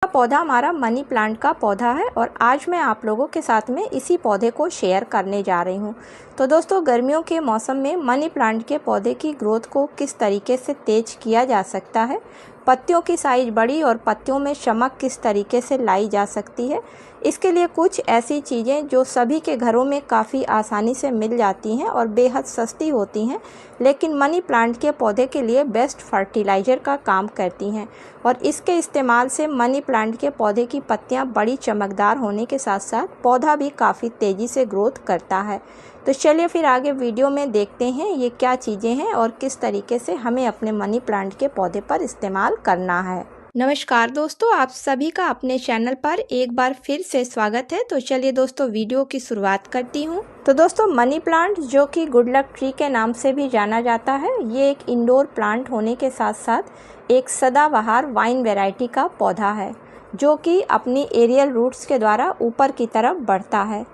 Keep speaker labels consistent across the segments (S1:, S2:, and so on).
S1: पौधा हमारा money plant का पौधा है और आज मैं आप लोगों के साथ में इसी पौधे को शेयर करने जा रही हूँ। तो दोस्तों, गर्मियों के मौसम में मनी प्लांट के पौधे की ग्रोथ को किस तरीके से तेज किया जा सकता है, पत्तियों की साइज बड़ी और पत्तियों में चमक किस तरीके से लाई जा सकती है, इसके लिए कुछ ऐसी चीज़ें जो सभी के घरों में काफ़ी आसानी से मिल जाती हैं और बेहद सस्ती होती हैं, लेकिन मनी प्लांट के पौधे के लिए बेस्ट फर्टिलाइज़र का काम करती हैं और इसके इस्तेमाल से मनी प्लांट के पौधे की पत्तियां बड़ी चमकदार होने के साथ साथ पौधा भी काफ़ी तेज़ी से ग्रोथ करता है। तो चलिए फिर आगे वीडियो में देखते हैं ये क्या चीज़ें हैं और किस तरीके से हमें अपने मनी प्लांट के पौधे पर इस्तेमाल करना है। नमस्कार दोस्तों, आप सभी का अपने चैनल पर एक बार फिर से स्वागत है। तो चलिए दोस्तों, वीडियो की शुरुआत करती हूँ। तो दोस्तों, मनी प्लांट जो कि गुड लक ट्री के नाम से भी जाना जाता है, ये एक इंडोर प्लांट होने के साथ साथ एक सदाबहार वाइन वैरायटी का पौधा है जो कि अपनी एरियल रूट्स के द्वारा ऊपर की तरफ बढ़ता है।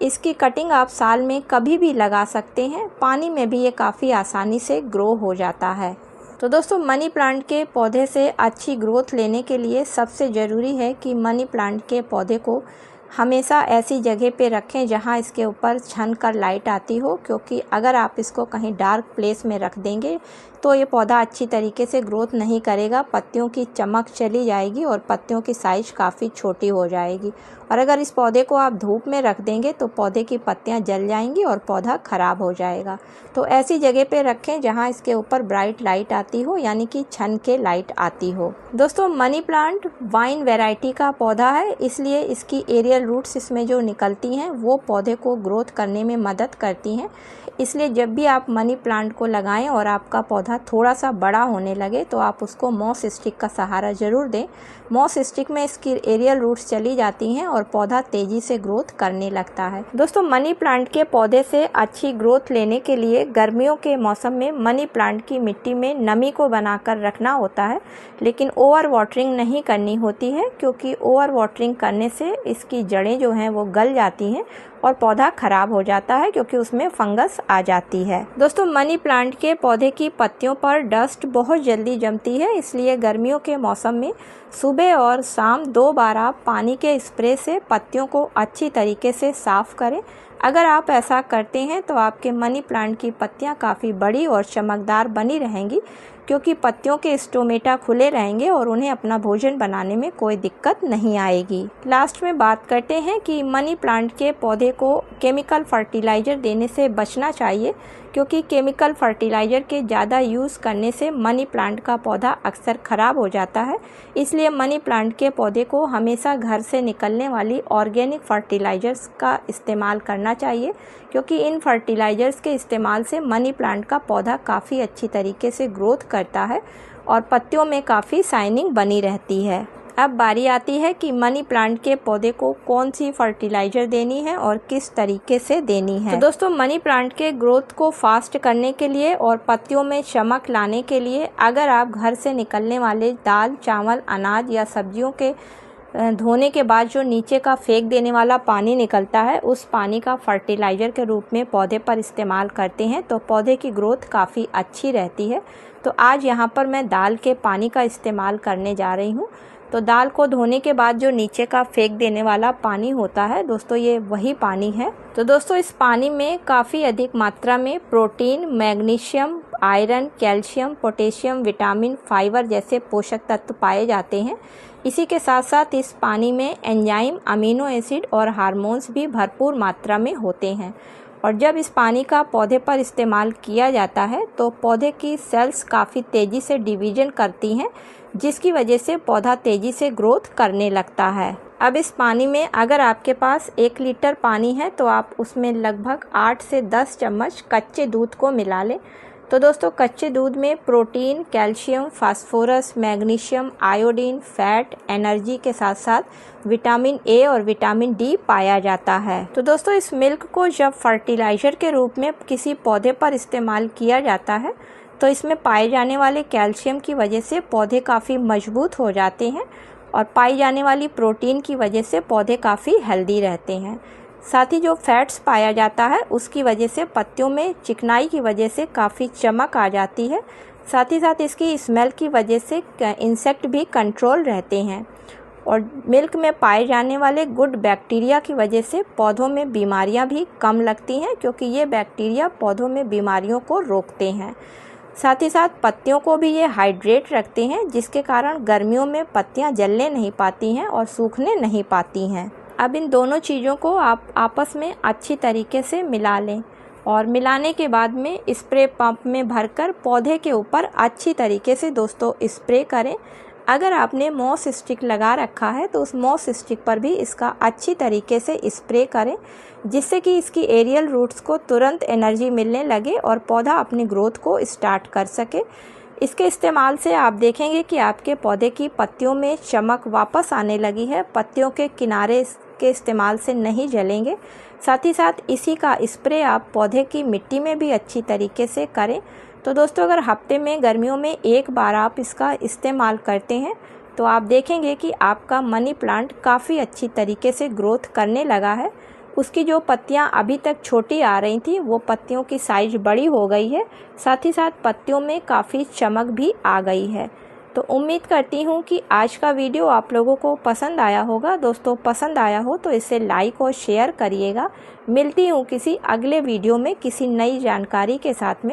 S1: इसकी कटिंग आप साल में कभी भी लगा सकते हैं। पानी में भी ये काफ़ी आसानी से ग्रो हो जाता है। तो दोस्तों, मनी प्लांट के पौधे से अच्छी ग्रोथ लेने के लिए सबसे ज़रूरी है कि मनी प्लांट के पौधे को हमेशा ऐसी जगह पे रखें जहां इसके ऊपर छन कर लाइट आती हो, क्योंकि अगर आप इसको कहीं डार्क प्लेस में रख देंगे तो ये पौधा अच्छी तरीके से ग्रोथ नहीं करेगा। पत्तियों की चमक चली जाएगी और पत्तियों की साइज़ काफ़ी छोटी हो जाएगी। और अगर इस पौधे को आप धूप में रख देंगे तो पौधे की पत्तियां जल जाएंगी और पौधा ख़राब हो जाएगा। तो ऐसी जगह पे रखें जहां इसके ऊपर ब्राइट लाइट आती हो, यानी कि छन के लाइट आती हो। दोस्तों, मनी प्लांट वाइन वैरायटी का पौधा है, इसलिए इसकी एरियल रूट्स इसमें जो निकलती हैं वो पौधे को ग्रोथ करने में मदद करती हैं। इसलिए जब भी आप मनी प्लांट को लगाएं और आपका पौधा थोड़ा सा बड़ा होने लगे तो आप उसको मॉस स्टिक का सहारा ज़रूर दें। मॉस स्टिक में इसकी एरियल रूट्स चली जाती हैं और पौधा तेज़ी से ग्रोथ करने लगता है। दोस्तों, मनी प्लांट के पौधे से अच्छी ग्रोथ लेने के लिए गर्मियों के मौसम में मनी प्लांट की मिट्टी में नमी को बनाकर रखना होता है, लेकिन ओवर वाटरिंग नहीं करनी होती है, क्योंकि ओवर वाटरिंग करने से इसकी जड़ें जो हैं वो गल जाती हैं और पौधा खराब हो जाता है, क्योंकि उसमें फंगस आ जाती है। दोस्तों, मनी प्लांट के पौधे की पत्तियों पर डस्ट बहुत जल्दी जमती है, इसलिए गर्मियों के मौसम में सुबह और शाम 2 बार आप पानी के स्प्रे से पत्तियों को अच्छी तरीके से साफ करें। अगर आप ऐसा करते हैं तो आपके मनी प्लांट की पत्तियां काफ़ी बड़ी और चमकदार बनी रहेंगी, क्योंकि पत्तियों के स्टोमेटा खुले रहेंगे और उन्हें अपना भोजन बनाने में कोई दिक्कत नहीं आएगी। लास्ट में बात करते हैं कि मनी प्लांट के पौधे को केमिकल फर्टिलाइज़र देने से बचना चाहिए, क्योंकि केमिकल फर्टिलाइज़र के ज़्यादा यूज़ करने से मनी प्लांट का पौधा अक्सर ख़राब हो जाता है। इसलिए मनी प्लांट के पौधे को हमेशा घर से निकलने वाली ऑर्गेनिक फर्टिलाइज़र्स का इस्तेमाल करना चाहिए, क्योंकि इन फर्टिलाइज़र्स के इस्तेमाल से मनी प्लांट का पौधा काफ़ी अच्छी तरीके से ग्रोथ करता है और पत्तियों में काफ़ी शाइनिंग बनी रहती है। अब बारी आती है कि मनी प्लांट के पौधे को कौन सी फर्टिलाइज़र देनी है और किस तरीके से देनी है। तो दोस्तों, मनी प्लांट के ग्रोथ को फास्ट करने के लिए और पत्तियों में चमक लाने के लिए अगर आप घर से निकलने वाले दाल, चावल, अनाज या सब्जियों के धोने के बाद जो नीचे का फेंक देने वाला पानी निकलता है, उस पानी का फर्टिलाइज़र के रूप में पौधे पर इस्तेमाल करते हैं तो पौधे की ग्रोथ काफ़ी अच्छी रहती है। तो आज यहाँ पर मैं दाल के पानी का इस्तेमाल करने जा रही हूँ। तो दाल को धोने के बाद जो नीचे का फेंक देने वाला पानी होता है, दोस्तों ये वही पानी है। तो दोस्तों, इस पानी में काफ़ी अधिक मात्रा में protein, magnesium, iron, calcium, potassium, vitamin, fibre जैसे पोषक तत्व पाए जाते हैं। इसी के साथ साथ इस पानी में एंजाइम, अमीनो एसिड और हार्मोन्स भी भरपूर मात्रा में होते हैं। और जब इस पानी का पौधे पर इस्तेमाल किया जाता है तो पौधे की सेल्स काफ़ी तेज़ी से डिवीजन करती हैं, जिसकी वजह से पौधा तेज़ी से ग्रोथ करने लगता है। अब इस पानी में अगर आपके पास 1 लीटर पानी है तो आप उसमें लगभग 8 से 10 चम्मच कच्चे दूध को मिला लें। तो दोस्तों, कच्चे दूध में protein, calcium, phosphorus, magnesium, iodine, fat, energy के साथ साथ विटामिन ए और विटामिन डी पाया जाता है। तो दोस्तों, इस मिल्क को जब फर्टिलाइज़र के रूप में किसी पौधे पर इस्तेमाल किया जाता है तो इसमें पाए जाने वाले कैल्शियम की वजह से पौधे काफ़ी मजबूत हो जाते हैं और पाई जाने वाली प्रोटीन की वजह से पौधे काफ़ी हेल्दी रहते हैं। साथ ही जो फैट्स पाया जाता है उसकी वजह से पत्तियों में चिकनाई की वजह से काफ़ी चमक आ जाती है। साथ ही साथ इसकी स्मेल की वजह से इंसेक्ट भी कंट्रोल रहते हैं। और मिल्क में पाए जाने वाले गुड बैक्टीरिया की वजह से पौधों में बीमारियां भी कम लगती हैं, क्योंकि ये बैक्टीरिया पौधों में बीमारियों को रोकते हैं। साथ ही साथ पत्तियों को भी ये हाइड्रेट रखते हैं, जिसके कारण गर्मियों में पत्तियां जलने नहीं पाती हैं और सूखने नहीं पाती हैं। अब इन दोनों चीज़ों को आप आपस में अच्छी तरीके से मिला लें और मिलाने के बाद में स्प्रे पंप में भरकर पौधे के ऊपर अच्छी तरीके से दोस्तों स्प्रे करें। अगर आपने मॉस स्टिक लगा रखा है तो उस मॉस स्टिक पर भी इसका अच्छी तरीके से स्प्रे करें, जिससे कि इसकी एरियल रूट्स को तुरंत एनर्जी मिलने लगे और पौधा अपनी ग्रोथ को स्टार्ट कर सके। इसके इस्तेमाल से आप देखेंगे कि आपके पौधे की पत्तियों में चमक वापस आने लगी है, पत्तियों के किनारे के इस्तेमाल से नहीं जलेंगे। साथ ही साथ इसी का स्प्रे आप पौधे की मिट्टी में भी अच्छी तरीके से करें। तो दोस्तों, अगर हफ्ते में गर्मियों में एक बार आप इसका इस्तेमाल करते हैं तो आप देखेंगे कि आपका मनी प्लांट काफ़ी अच्छी तरीके से ग्रोथ करने लगा है। उसकी जो पत्तियां अभी तक छोटी आ रही थी वो पत्तियों की साइज बड़ी हो गई है, साथ ही साथ पत्तियों में काफ़ी चमक भी आ गई है। तो उम्मीद करती हूँ कि आज का वीडियो आप लोगों को पसंद आया होगा। दोस्तों, पसंद आया हो तो इसे लाइक और शेयर करिएगा। मिलती हूँ किसी अगले वीडियो में किसी नई जानकारी के साथ में।